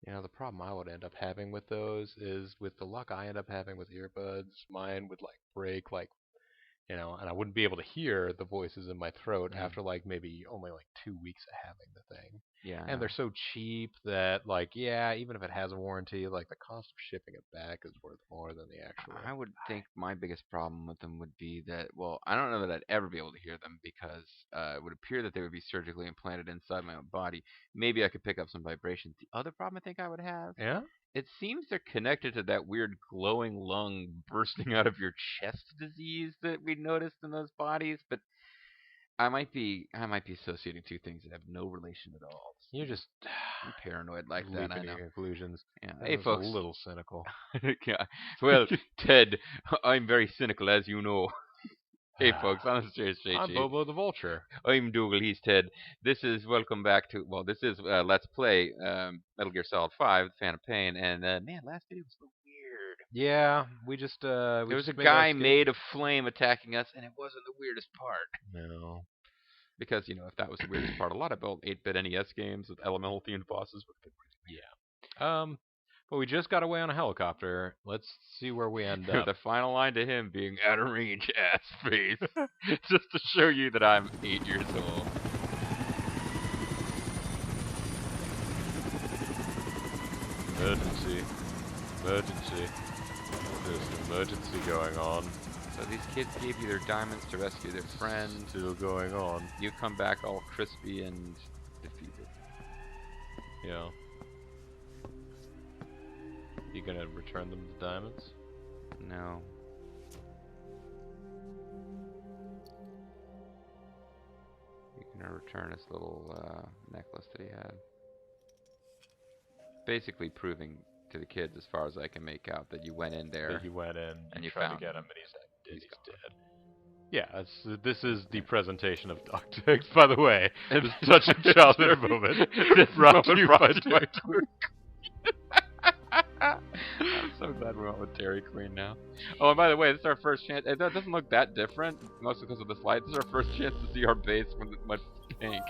You know, the problem I would end up having with those is with the luck I end up having with earbuds, mine would like break like and I wouldn't be able to hear the voices in my throat Mm. after like maybe only like 2 weeks of having the thing. Yeah, I And know. they're so cheap that like yeah, even if it has a warranty, like the cost of shipping it back is worth more than the actual. I would think my biggest problem with them would be that, well, I don't know that I'd ever be able to hear them because it would appear that they would be surgically implanted inside my own body. Maybe I could pick up some vibration. The other problem I think I would have, Yeah. it seems they're connected to that weird glowing lung bursting out of your chest disease that we noticed in those bodies, but I might be associating two things that have no relation at all. You're just I'm paranoid like that, I leaping to know. conclusions. Yeah. That Hey, is a folks. little cynical. Yeah. Well, Ted, I'm very cynical, as you know. Hey, folks, I'm Sir I'm JG. Bobo the Vulture. I'm Dougal, he's Ted. This is welcome back to, well, this is Let's Play Metal Gear Solid 5, Phantom Pain, and man, last video was so weird. Yeah, we There was a just made our guy escape. made of flame attacking us, and it wasn't the weirdest part. No. Because, if that was the weirdest part, a lot of old 8-bit NES games with elemental themed bosses would have Yeah. But we just got away on a helicopter. Let's see where we end been up. the final line to him being out of range, ass face. Just to show you that I'm 8 years old. Emergency. Emergency. There's an emergency going on. So these kids gave you their diamonds to rescue their friend. Still going on. You come back all crispy and defeated. Yeah. You gonna return them the diamonds? No. You can return his little necklace that he had. Basically proving to the kids, as far as I can make out, that you went in there. That you went in and you tried to found get him. him, and he's dead. Yeah, this is the presentation of Doctex, by the way. This touching childhood moment brought to you by I'm so glad we went with Dairy Queen now. Oh, and by the way, this is our first chance. It doesn't look that different, mostly because of this light. This is our first chance to see our base when it's much pink.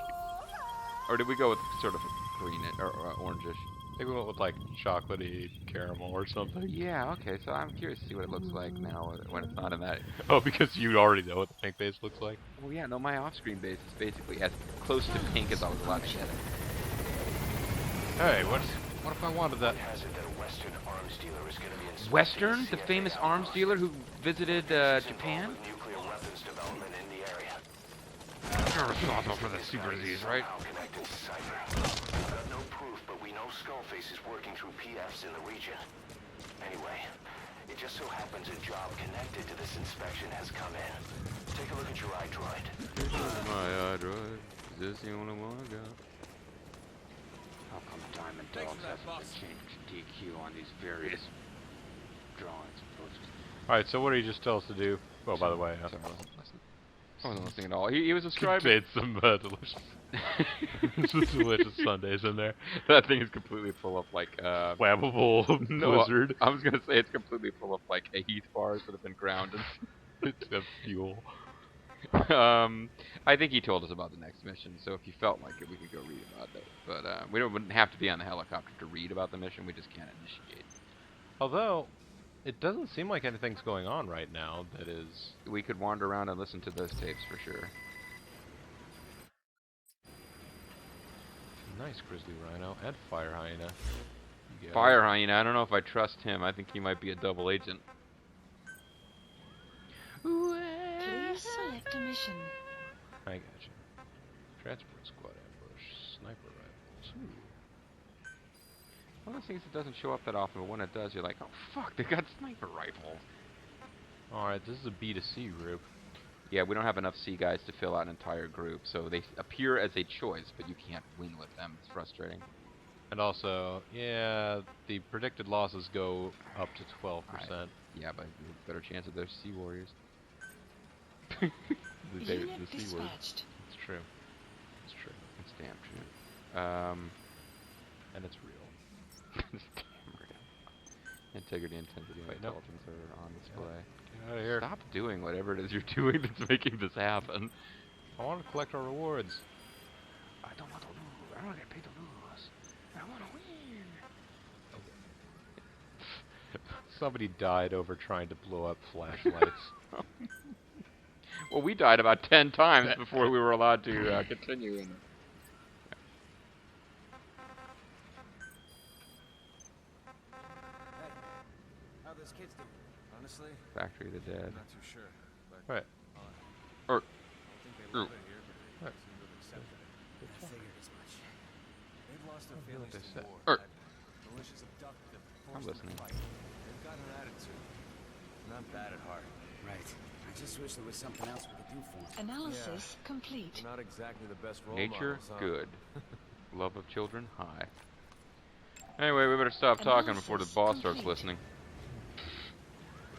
Or did we go with sort of green or orangish? I think we went with like chocolatey caramel or something. Yeah, okay, so I'm curious to see what it looks like now when it's not in that. Oh, because you already know what the pink base looks like? Well, yeah, no, my off-screen base is basically as close to pink as I was allowed to get it. Hey, what if I wanted that? Western, the famous arms dealer who visited Japan? You're responsible for the super disease, right? No proof, but we know Skullface is working through PFs in the region. Anyway, it just so happens a job connected to this inspection has come in. Take a look at your iDroid. My iDroid. Is this the only one I got? How come Diamond Dogs hasn't been changed to DQ on these various drawings and posters? Alright, so what did he just tell us to do? Oh, by the way, Sorry, I wasn't listening at all. He was describing... contained some delicious sundaes in there. That thing is completely full of, like, Flammable blizzard. I was gonna say it's completely full of, like, heat bars that have been ground It's fuel. I think he told us about the next mission, so if you felt like it, we could go read about it. But we wouldn't have to be on the helicopter to read about the mission. We just can't initiate. Although, it doesn't seem like anything's going on right now that is... We could wander around and listen to those tapes for sure. Nice grizzly rhino and fire hyena. Fire hyena, I don't know if I trust him. I think he might be a double agent. Please select a mission. I gotcha. Transport squad ambush. Sniper rifles. One of those things that doesn't show up that often, but when it does, you're like, oh fuck, they got sniper rifles. Alright, this is a B2C group. Yeah, we don't have enough C guys to fill out an entire group, so they appear as a choice, but you can't win with them. It's frustrating. And also, yeah, the predicted losses go up to 12%. Right. Yeah, but better chance of those Sea Warriors. Unit the C word. dispatched. It's true. It's true. It's damn true. And it's real. It's damn real. Integrity, intensity, and Wait, no. intelligence are on display. Get out of here. Stop doing whatever it is you're doing that's making this happen. I want to collect our rewards. I don't want to lose. I don't want to get paid to lose. I want to win. somebody died over trying to blow up flashlights. Well, we died about 10 times before we were allowed to continue. In How those kids doing? Honestly, Factory of the Dead. I'm not too sure. But Right. Or, I don't think they love it here, but Right. they seem to have accepted it. I figured as much. They've lost their what families they to said. war. Er. Militias abducted them, I'm forced them listening. to fight. They've got an attitude. Not bad at heart. Right. I just wish there was something else we could do for him. Analysis complete. They're not exactly the best role nature, models, huh? good. Love of children, high. Anyway, we better stop talking before the boss starts listening.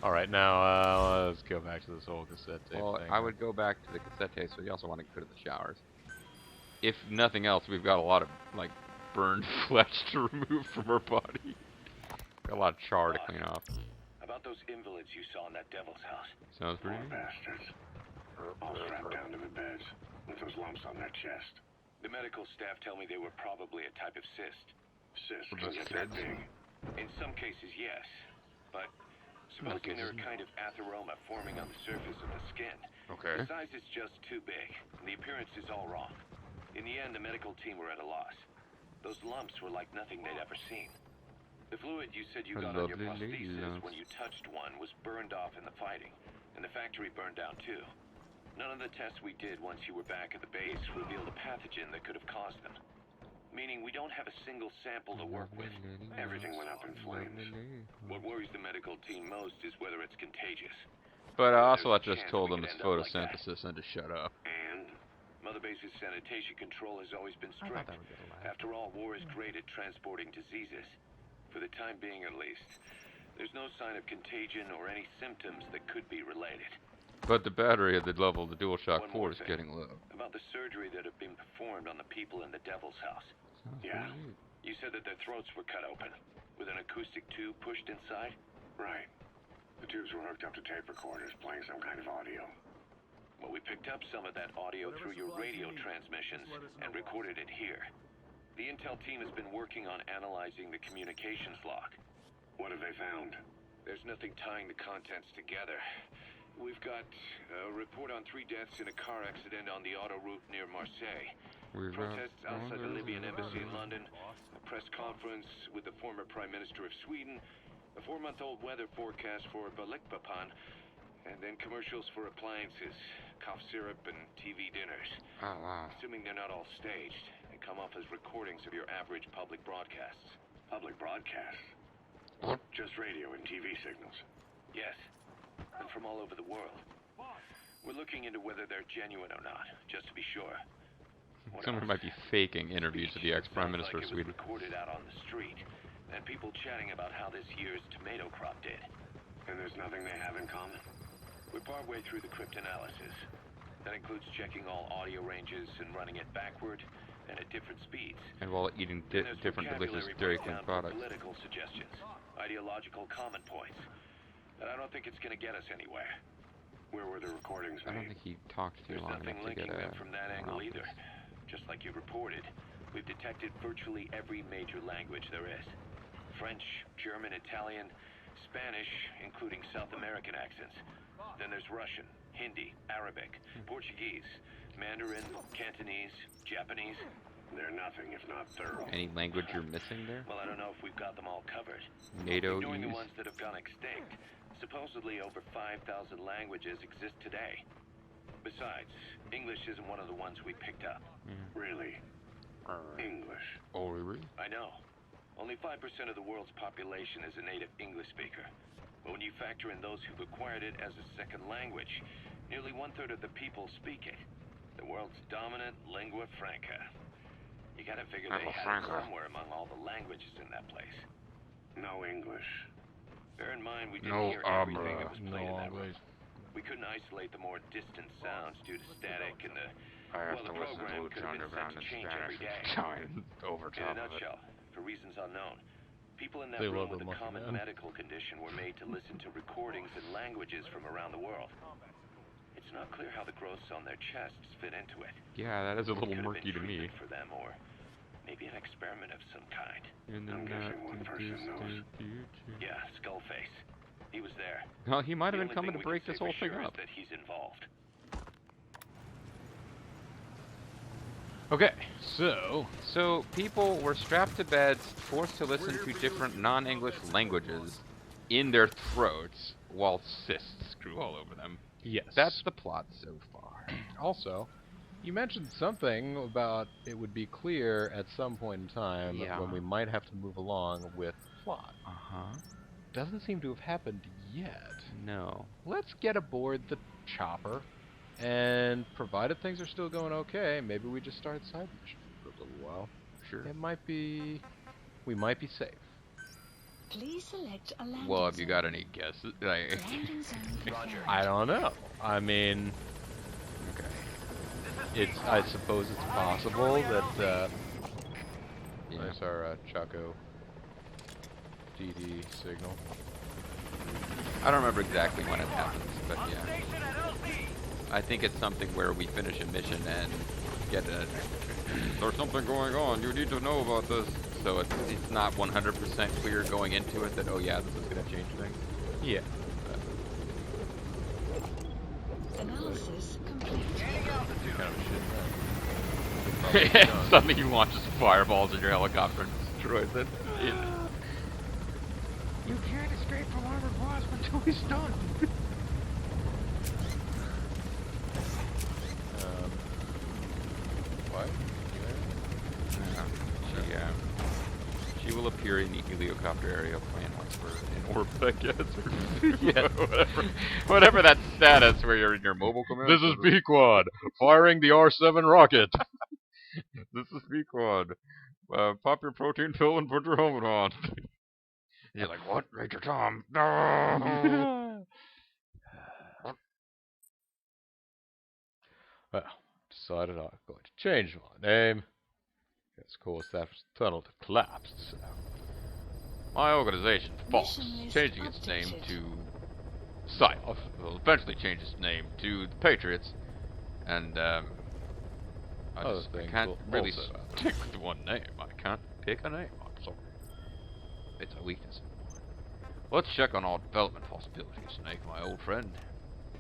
Alright, now let's go back to this whole cassette tape Well, thing. I would go back to the cassette tape, so you also want to go to the showers. If nothing else, we've got a lot of, like, burned flesh to remove from her body. Got a lot of char to clean off. About those invalids you saw in that devil's house. Sounds pretty Poor good. bastards. All strapped down to the beds, with those lumps on their chest. The medical staff tell me they were probably a type of cyst. Cysts Were can those get that kids? big. In some cases, yes. But supposing there are kind of atheroma forming on the surface of the skin. Okay. The size is just too big, and the appearance is all wrong. In the end, the medical team were at a loss. Those lumps were like nothing they'd ever seen. The fluid you said you A got on your lovely lady prosthesis lumps. when you touched one was burned off in the fighting, and the factory burned down too. None of the tests we did once you were back at the base revealed a pathogen that could have caused them. Meaning we don't have a single sample to work with. Everything went up in flames. What worries the medical team most is whether it's contagious. But I also There's a just chance told we them could it's end up like that. photosynthesis and to shut up. And Mother Base's sanitation control has always been I thought strict. that would get a laugh. After all, war is great at transporting diseases. For the time being, at least. There's no sign of contagion or any symptoms that could be related. But the battery at the level of the DualShock One more 4 is thing. getting low. About the surgery that had been performed on the people in the Devil's House. Sounds Yeah. pretty neat. You said that their throats were cut open, with an acoustic tube pushed inside? Right. The tubes were hooked up to tape recorders, playing some kind of audio. Well, we picked up some of that audio through your radio transmissions and recorded it here. The intel team has been working on analyzing the communications log. What have they found? There's nothing tying the contents together. We've got a report on 3 deaths in a car accident on the autoroute near Marseille. Protests outside the Libyan embassy in London, a press conference with the former Prime Minister of Sweden, a 4-month-old weather forecast for Balikpapan, and then commercials for appliances, cough syrup, and TV dinners. Oh, wow. Assuming they're not all staged, they come off as recordings of your average public broadcasts. Public broadcasts. Just radio and TV signals. Yes, and from all over the world. We're looking into whether they're genuine or not, just to be sure. What Someone else? might be faking interviews with the ex-Prime Sounds Minister like of it was Sweden. recorded out on the street, and people chatting about how this year's tomato crop did. And there's nothing they have in common? We're partway through the cryptanalysis. That includes checking all audio ranges and running it backward and at different speeds. And while eating Then there's different delicious vocabulary Dairy Queen breakdown for products. political suggestions, ideological common points. But I don't think it's going to get us anywhere. Where were the recordings I don't made? think he talked too There's long nothing enough to get linking a them from that angle either. monopolist. Just like you reported, we've detected virtually every major language there is. French, German, Italian, Spanish, including South American accents. Then there's Russian, Hindi, Arabic, Portuguese, Mandarin, Cantonese, Japanese. They're nothing if not thorough. Any language you're missing there? Well, I don't know if we've got them all covered. NATO Ignoring the use? ones that have gone extinct, supposedly over 5,000 languages exist today. Besides, English isn't one of the ones we picked up. Really? English. Oh, really? I know. Only 5% of the world's population is a native English speaker. But when you factor in those who've acquired it as a second language, nearly 1/3 of the people speak it. The world's dominant lingua franca. You gotta figure they Lingua had it franca. somewhere among all the languages in that place. No English. Bear in mind, we didn't No hear everything that abra. was played in that room. English. We couldn't isolate the more distant sounds due to static and the... I have Well, to the listen to program Lucha could have been Underground set in to change every Spanish day. time over In a top of it. nutshell, for reasons unknown, people in that They room love with the a Monkey common Man. medical condition were made to listen to recordings in languages from around the world. It's not clear how the growths on their chests fit into it. Yeah, that is a little Could have murky been to me. treatment for them, or maybe an experiment of some kind. In the I'm not guessing one too person knows. distant future. Yeah, Skullface. He was there. Well, he might The have been only coming to thing we break can this say whole for thing sure is up. that he's involved. Okay, so So, people were strapped to beds, forced to listen to different non-English languages in their throats while cysts grew all over them. yes. That's the plot so far. Also, you mentioned something about it would be clear at some point in time Yeah. when we might have to move along with the plot. Uh-huh. Doesn't seem to have happened yet. No. Let's get aboard the chopper, and provided things are still going okay, maybe we just start side mission for a little while. Sure. It might be... we might be safe. Please select a landing Well, have you zone. got any guesses? Like, Landing zone prepared. I don't know. I mean, okay. I suppose it's possible that, Yeah. there's our Chaco DD signal. I don't remember exactly when it happens, but yeah. I think it's something where we finish a mission and get a... There's something going on, you need to know about this. So it's not 100% clear going into it that, oh yeah, this is going to change things. Yeah. Analysis complete. Kind of shit that. Suddenly he launches fireballs in your helicopter and destroys it. You can't escape from armored wasp until he's done. What? She will appear in the helicopter area plane once we're in orbit, I guess. Yeah. Whatever that status where you're in your mobile command. This is B-Quad, firing the R7 rocket. This is B-Quad. Pop your protein pill and put your helmet on. You're like, what? Major Tom? No! Well, decided I'm going to change my name. Yes, of course, that tunnel collapsed, so... My organization, Fox, Mission list changing its name updated. to Psyoff, will eventually change its name to the Patriots, and I can't will really also happen. stick with one name. I can't pick a name. I'm sorry. It's a weakness. Let's check on our development possibilities, Snake, my old friend.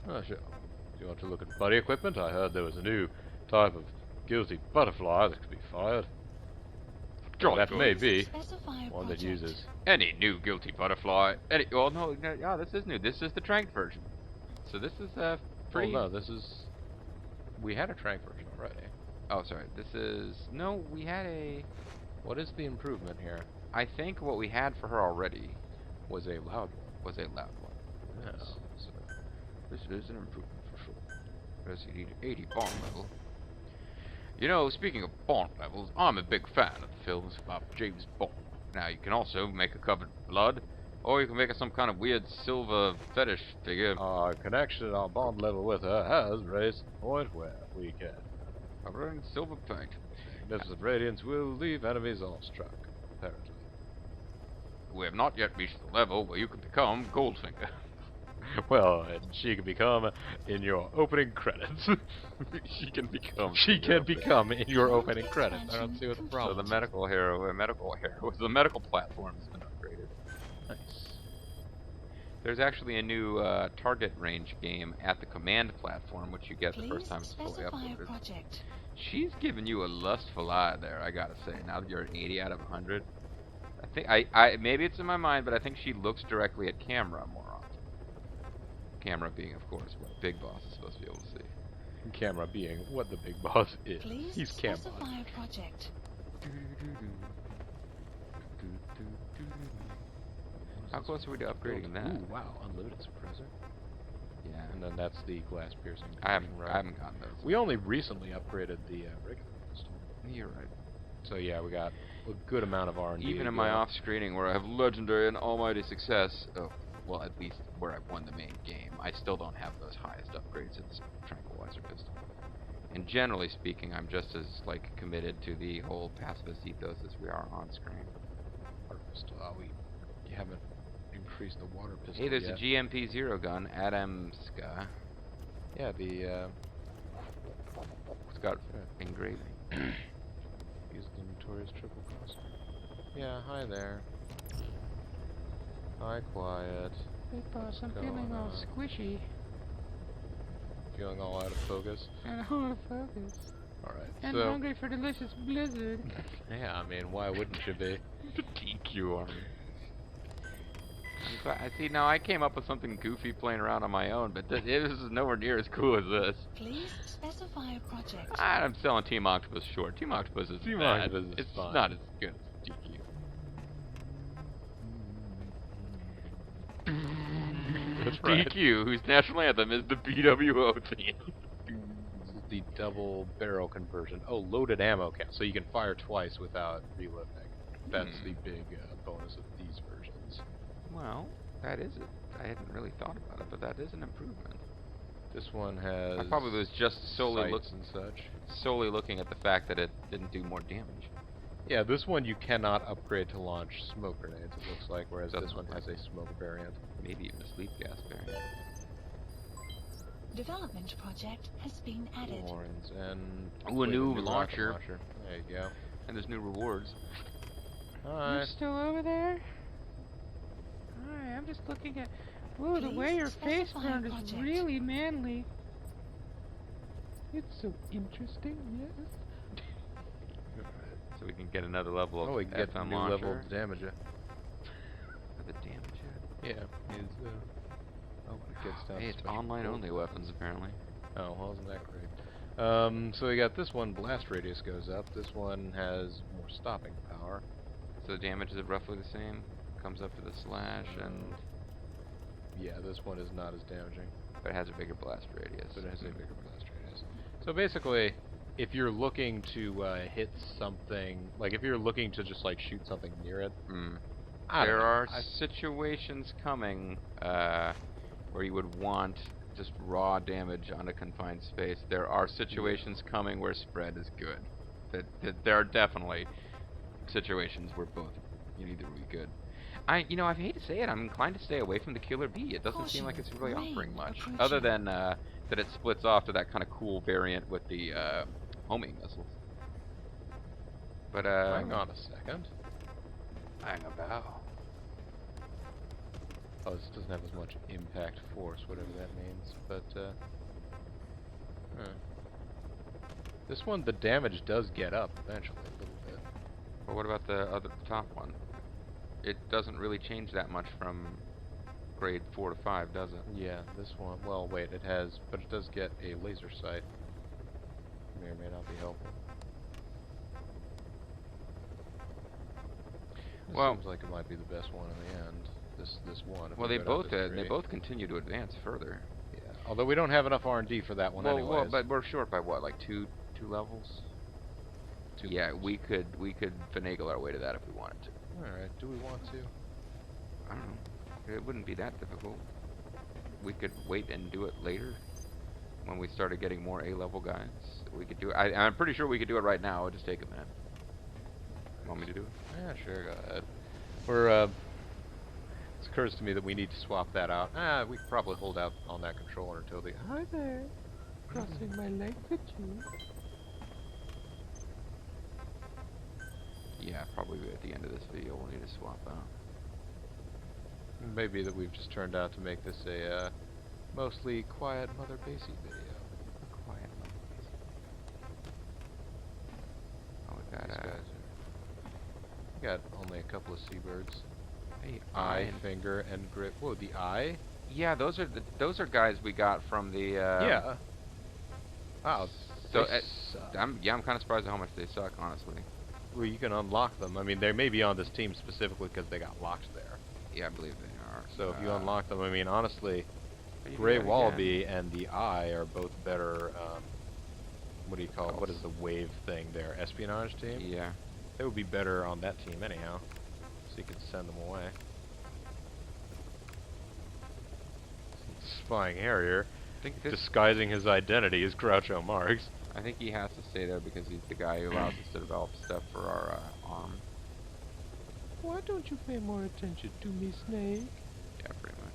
Oh, sure. Do you want to look at buddy equipment? I heard there was a new type of guilty butterfly that could be fired. Jolly That good. may be Specify one that project. uses... Any new guilty butterfly. Well, no, yeah, this is new. This is the tranked version. So this is pretty. Oh, no, this is... We had a trank version already. Oh, sorry. This is we had a. What is the improvement here? I think what we had for her already Was a loud one. was a loud one. Yeah. So this is an improvement for sure. Because you need an 80 bond level. You know, speaking of Bond levels, I'm a big fan of the films about James Bond. Now, you can also make a covered blood, or you can make some kind of weird silver fetish figure. Our connection, our bond level with her has raised to the point where we can... Covered in silver paint. Magnificent radiance will leave enemies awestruck, apparently. We have not yet reached the level where you can become Goldfinger. Well, and she can become in your opening credits. She can become. She can become in your opening credits. I don't see what the So problem the is. the medical platform has been upgraded. Nice. There's actually a new target range game at the command platform, which you get the Please first time it's fully specify a uploaded. project. She's giving you a lustful eye there, I gotta say. Now that you're at 80 out of 100, I think maybe it's in my mind, but I think she looks directly at camera more often. Camera being, of course, what Big Boss is supposed to be able to see. Camera being what the big boss is. Please He's Cam. specify a project. How close are we to upgrading that? Ooh, wow, unlimited suppressor. Yeah, And then that's the glass piercing. I haven't right? gotten those. We only recently upgraded the regular pistol. You're right. So yeah, we got a good amount of R&D. Even in my off-screening where I have legendary and almighty success, well, at least where I've won the main game, I still don't have those highest upgrades in this tranquilizer pistol. And generally speaking, I'm just as committed to the whole pacifist ethos as we are on screen. Water pistol. You haven't increased the water pistol. Hey, there's yet. a GMP-0 gun, Adamska. Yeah, the It's got engraving. Use the notorious triple cost. Yeah, hi there. Hi, quiet. Hey boss, I'm What's feeling going all on? squishy Feeling all out of focus. and out of focus. Alright, And so... hungry for delicious blizzard. Yeah, I mean, why wouldn't you be? The DQ army. I see. Now I came up with something goofy playing around on my own, but this is nowhere near as cool as this. Please specify a project. I'm selling Team Octopus short. Team Octopus is Team bad. Octopus is It's fine. not as good as DQ. That's right. DQ, whose national anthem is the BWO theme. This is the double barrel conversion. Oh, loaded ammo count, so you can fire twice without reloading. That's the big bonus of these versions. Well, that is it. I hadn't really thought about it, but that is an improvement. This one has. I probably was just solely solely looking at the fact that it didn't do more damage. Yeah, this one you cannot upgrade to launch smoke grenades. It looks like, whereas Doesn't this one look has a smoke variant. Maybe even a sleep gas variant. Development project has been added. Horns and Ooh, a new rocket launcher. There you go. And there's new rewards. Hi. You're still over there? Hi, I'm just looking at... Ooh, the Please way your face specify burned is project. really manly. It's so interesting, yes. So we can get another level of Oh, we can get FM a new launcher. level damage. The damage Yeah, is oh, when it gets down Hey, to it's special online cold. only weapons apparently. Oh, well, isn't that great? So we got this one, blast radius goes up. This one has more stopping power. So the damage is roughly the same. Comes up to the slash and... Yeah, this one is not as damaging, But it has a bigger blast radius. but it has a bigger blast radius. So basically, if you're looking to hit something, like if you're looking to just like shoot something near it, I don't There know. are situations coming where you would want just raw damage on a confined space. There are situations coming where spread is good. There are definitely situations where both you need to be good. I hate to say it, I'm inclined to stay away from the Killer Bee. It doesn't seem like it's really offering much, other than that it splits off to that kind of cool variant with the homing missiles. But Hang on a second. hang about. Oh, this doesn't have as much impact force, whatever that means. But this one, the damage does get up eventually a little bit. But what about the top one? It doesn't really change that much from grade 4 to 5, does it? Yeah, this one. Well, wait, it has, but it does get a laser sight. May or may not be helpful. This Well, seems like it might be the best one in the end. This one. if well, we they go down to both they 3. both continue to advance further. Yeah. Although we don't have enough R&D for that one, Well, anyways. but we're short by what, like two levels? Yeah, we could finagle our way to that if we wanted to. All right. Do we want to? I don't know. It wouldn't be that difficult. We could wait and do it later when we started getting more A-level guys. We could do it. I'm pretty sure we could do it right now. It'll just take a minute. Want me to do it? Yeah, sure. Go ahead. We're It occurs to me that we need to swap that out. We could probably hold out on that controller until the... Hi there. Crossing my legs at you. Yeah, probably at the end of this video we'll need to swap out. Maybe that we've just turned out to make this a mostly quiet Mother Basey video. Quiet. Oh, we got These guys we got only a couple of seabirds. hey, Eye, finger, and grip. Whoa, the eye? Yeah, those are guys we got from the yeah. Wow. So they suck. I'm kind of surprised at how much they suck, honestly. Well, you can unlock them. I mean, they may be on this team specifically because they got locked there. Yeah, I believe they are. So if you unlock them, I mean, honestly, but you can Gray do that Wallaby and the Eye are both better. What do you call it? What is the wave thing there? Espionage team. again. Yeah. They would be better on that team anyhow. So you could send them away. Spying Harrier, I think this, disguising his identity as Groucho Marx. I think he has to stay there because he's the guy who allows us to develop stuff for our arm. Why don't you pay more attention to me, Snake? Yeah, pretty much.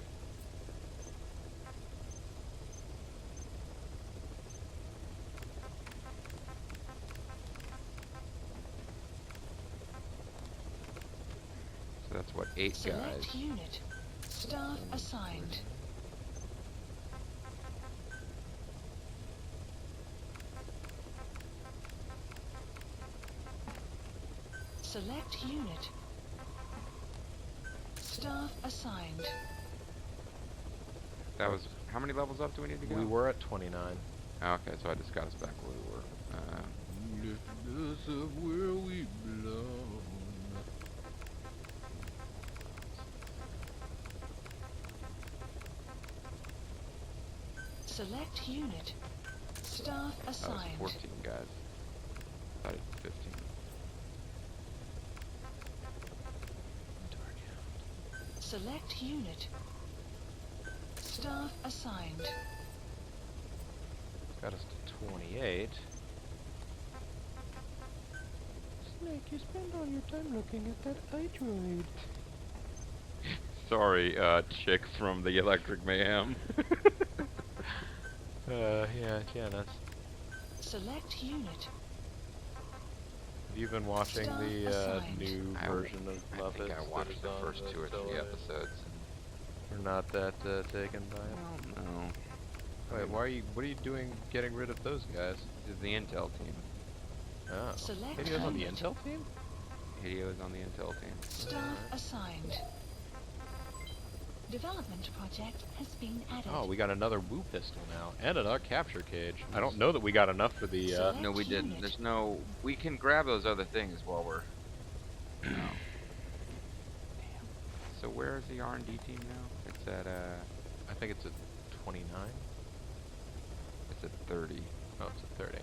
So that's what, 8 Select guys. unit. Staff assigned. Select unit. Staff assigned. That was how many levels up do we need to go? We were at 29. Oh, okay, so I just got us back where we were. Lift us up where we belong. Select unit. Staff That was assigned. 14 guys. Thought it was 15. Select unit. Staff assigned. Got us to 28. Snake, you spend all your time looking at that iDroid. Sorry, chick from the Electric Mayhem. Yeah, that's... Select unit. Have you been watching Staff the assigned. new version of I Muppets? think I that watched is the on first 2 or 3 Television? episodes. We're not that taken by it. Well, no. Wait, what are you doing getting rid of those guys? This is the Intel team. Oh. Select Hidio's on the unit. Intel team? Hideo is on the Intel team. Staff assigned. Development project has been added. Oh, we got another Woo pistol now, and another capture cage. I don't know that we got enough for the, Select No, we didn't. unit. There's no... We can grab those other things while we're... No. So where is the R&D team now? It's at, I think it's at 29. It's at 30. Oh, it's at 30.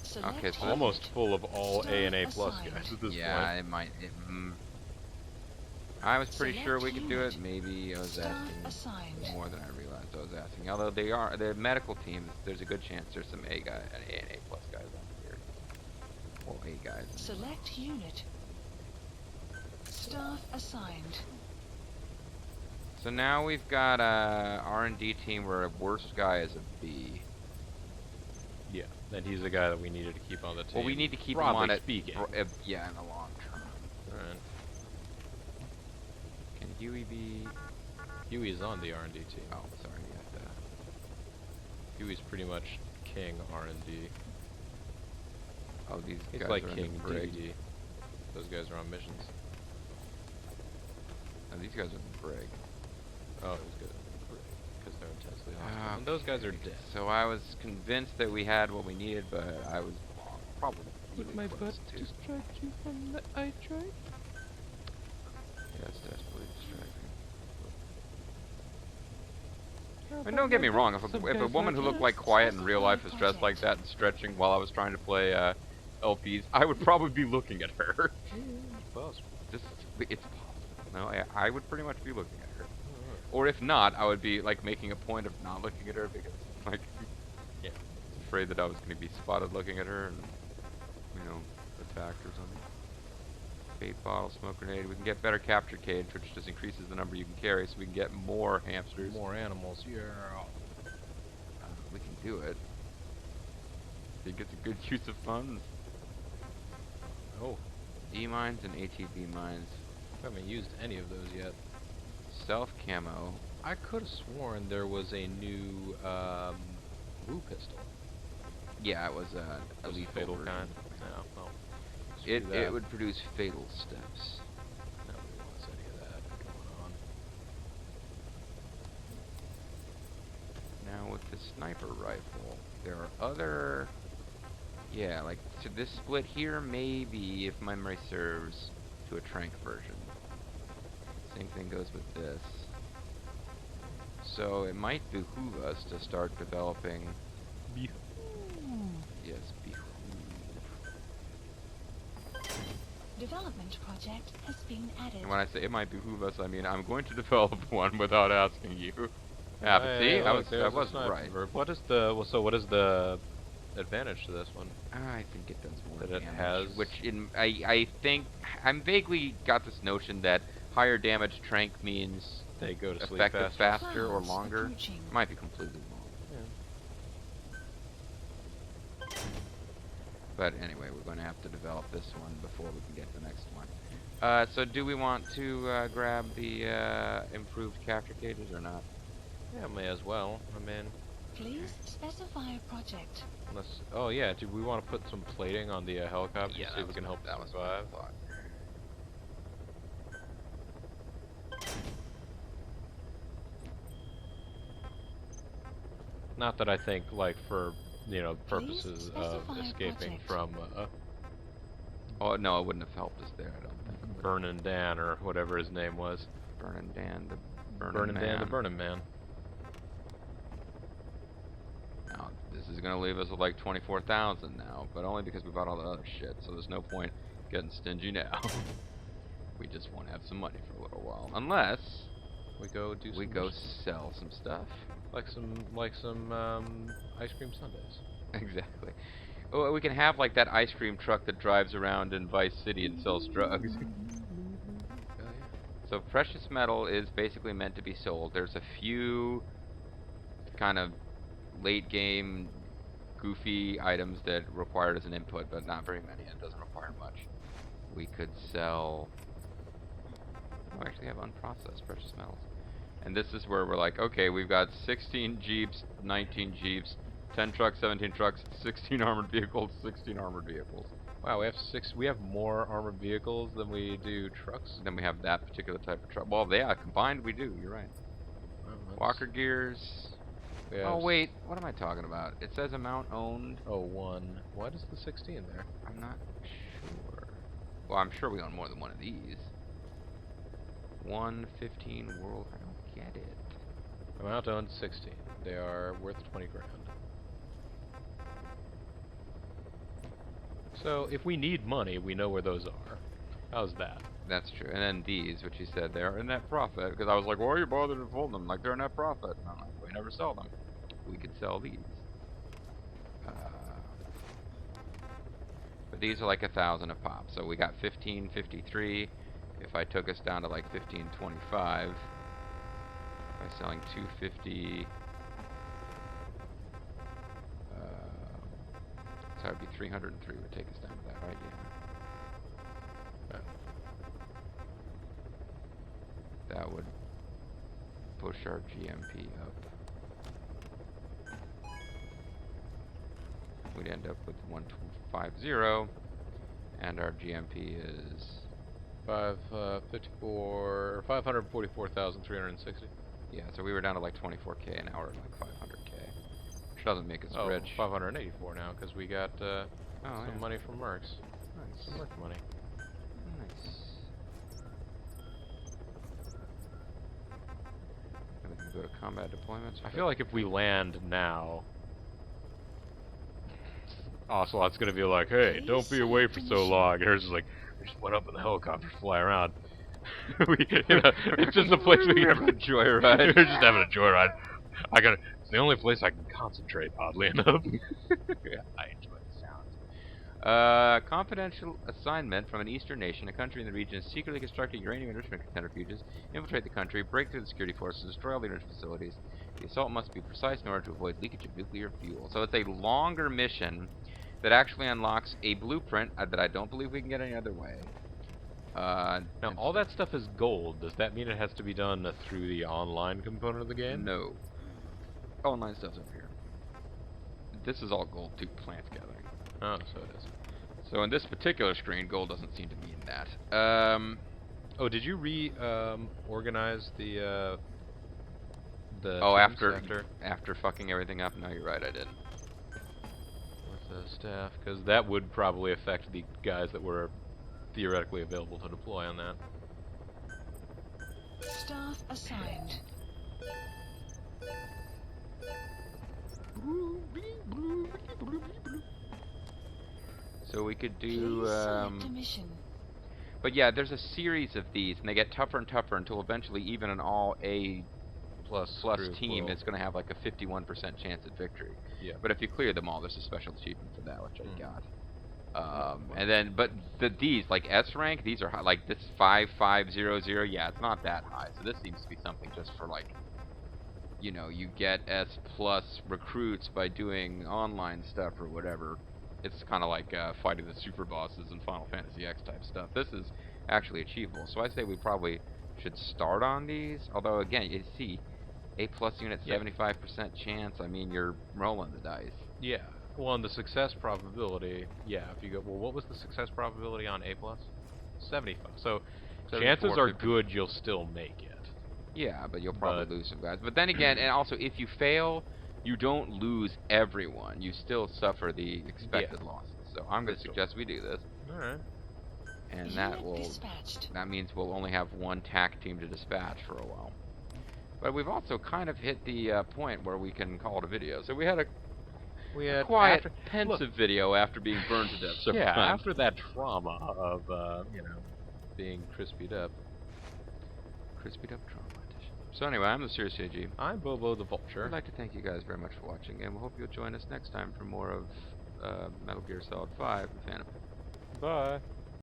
Select Okay, so unit. Almost full of all A and A Staff plus assigned. guys at this Yeah, point. it might... I was pretty sure we Select could do it. unit. Maybe I was Staff asking assigned. more than I realized I was asking. Although they are... The medical team, there's a good chance there's some A guy, an A and A plus guys on here. Well, A guys. Select unit. Staff assigned. So now we've got a R&D team where the worst guy is a B. Yeah, and he's the guy that we needed to keep on the team. Well, we need to keep him broadly on it. speaking. Yeah, in the long term. Right. Can Huey be... Huey's on the R&D team. Oh, sorry. Yes, Huey's pretty much king R&D. oh, these He's guys like are in king the brig. DD. Those guys are on missions. Oh, these guys are in the brig. Oh, he's good. Because they're intensely hostile. Ah, And those guys are dead. So I was convinced that we had what we needed, but I was wrong. Probably really close to. distract you from the iDroid? Yes, desperately distracting. I mean, don't get me wrong. If a woman who looked like quiet in real life was dressed like that and stretching while I was trying to play LPs, I would probably be looking at her. Possible. Just, it's possible. No, I would pretty much be looking at her. Or if not, I would be like making a point of not looking at her because, like, Yeah. afraid that I was going to be spotted looking at her and, you know, attacked or something. Bait bottle, smoke grenade. We can get better capture cage, which just increases the number you can carry, so we can get more hamsters. More animals. Yeah. We can do it. I think it's a good use of funds. Oh, D mines and ATB mines. I haven't used any of those yet. Stealth camo. I could have sworn there was a new Woo pistol. Yeah, it was a Was it lethal fatal version. kind. No, well. let's It do that. would produce fatal steps. Nobody wants any of that going on. Now with the sniper rifle, there are other... Yeah, like, so this split here, maybe, if memory serves, to a trank version. Same thing goes with this. So it might behoove us to start developing... Yes, behoove. Development project has been added. And when I say it might behoove us, I mean I'm going to develop one without asking you. Yeah, but see, I was right. What is the what is the advantage to this one? I think it does more That it damage. has- Which I think I'm vaguely got this notion that higher damage trank means They go to sleep effective faster. faster or Clouds longer. But anyway, we're going to have to develop this one before we can get to the next one. So do we want to grab the improved capture cages or not? Yeah, may as well. I mean, Please specify a project. unless. Oh yeah, do we want to put some plating on the helicopter? Yeah, See if we can help that was survive. my thought. Not that I think, like, for purposes of specify a escaping project. from Oh no, it wouldn't have helped us there. I don't think. Burnin' Dan or whatever his name was. Burnin' Dan, the Burnin' Dan, the Burnin' Man. Now, this is going to leave us with like 24,000 now, but only because we bought all the other shit, so there's no point getting stingy now. We just want to have some money for a little while. Unless we go do we some go missions. sell some stuff. Like some ice cream sundaes. Exactly. Oh, we can have like that ice cream truck that drives around in Vice City and sells drugs. Oh yeah. So precious metal is basically meant to be sold. There's a few kind of late game goofy items that required as an input, but not very many. It doesn't require much. We could sell. Oh, we actually have unprocessed precious metals. And this is where we're like, okay, we've got 16 jeeps, 19 jeeps, 10 trucks, 17 trucks, 16 armored vehicles, 16 armored vehicles. Wow, we have more armored vehicles than we do trucks. Then we have that particular type of truck. Well, yeah, combined we do. You're right. Well, Walker gears. we have Oh wait, what am I talking about? It says amount owned. Oh, one. Why does the 16 there? I'm not sure. Well, I'm sure we own more than one of these. 115 world. I don't get it. Amount owned 16. They are worth 20 grand. So if we need money, we know where those are. How's that? That's true. And then these, which you said they are a net profit, because I was like, why are you bothered to fold them? Like they're a net profit. And I'm like, we never sell them. We could sell these. But these are like 1,000 a pop. So we got 1553. If I took us down to like 1525, by selling 250, so that would be 303 would take us down to that, right? Yeah. That would push our GMP up. We'd end up with 1250, and our GMP is 544,360. yeah. So we were down to like 24k an hour, like 500k, which doesn't make us rich. 584 now because we got some money from Mercs. Nice. Some Merc money. Nice. And we can go to combat deployments. I feel like if we land now, Ocelot's gonna be like, "Hey, don't be away for so long." Here's just like, we just went up in the helicopter, fly around. It's just a place we can have a joyride. We're just having a joyride. It's the only place I can concentrate, oddly enough. Yeah, I enjoy the sounds. Confidential assignment from an eastern nation. A country in the region is secretly constructing uranium enrichment centrifuges, infiltrate the country, break through the security forces, destroy all the enrichment facilities. The assault must be precise in order to avoid leakage of nuclear fuel. So it's a longer mission that actually unlocks a blueprint that I don't believe we can get any other way. Now, all that stuff is gold. Does that mean it has to be done through the online component of the game? No. Online stuff's over here. This is all gold too, plants gathering. Oh, so it is. So in this particular screen, gold doesn't seem to mean that. Oh, did you organize the oh, teams after fucking everything up? No, you're right, I did. With the staff? Because that would probably affect the guys that were theoretically available to deploy on that. Staff assigned. So we could Please do select a mission. but yeah, there's a series of these, and they get tougher and tougher until eventually even an all A plus group team will- is going to have like a 51% chance at victory. Yeah. But if you clear them all, there's a special achievement for that, which I got. Wow. And then, but these, like S rank, these are high, like this 5500, yeah, it's not that high. So this seems to be something just for like, you get S plus recruits by doing online stuff or whatever. it's kind of like fighting the super bosses in Final Fantasy X type stuff. This is actually achievable. So I say we probably should start on these. Although again, you see, A+ unit, 75% chance. I mean, you're rolling the dice. Yeah. Well, and the success probability, yeah, if you go, well, what was the success probability on A+? 75. So, chances are 50. good you'll still make it. Yeah, but you'll probably lose some guys. But then again, and also, if you fail, you don't lose everyone. You still suffer the expected losses. So I'm going to suggest we do this. Alright. And Unit that means we'll only have one TAC team to dispatch for a while. But we've also kind of hit the point where we can call it a video. So we had a quiet, pensive video after being burned to death several times. After that trauma of, being crispied up. Crispied up trauma edition. So anyway, I'm the Serious AG. I'm Bobo the Vulture. I'd like to thank you guys very much for watching, and we hope you'll join us next time for more of Metal Gear Solid 5: The Phantom. Bye.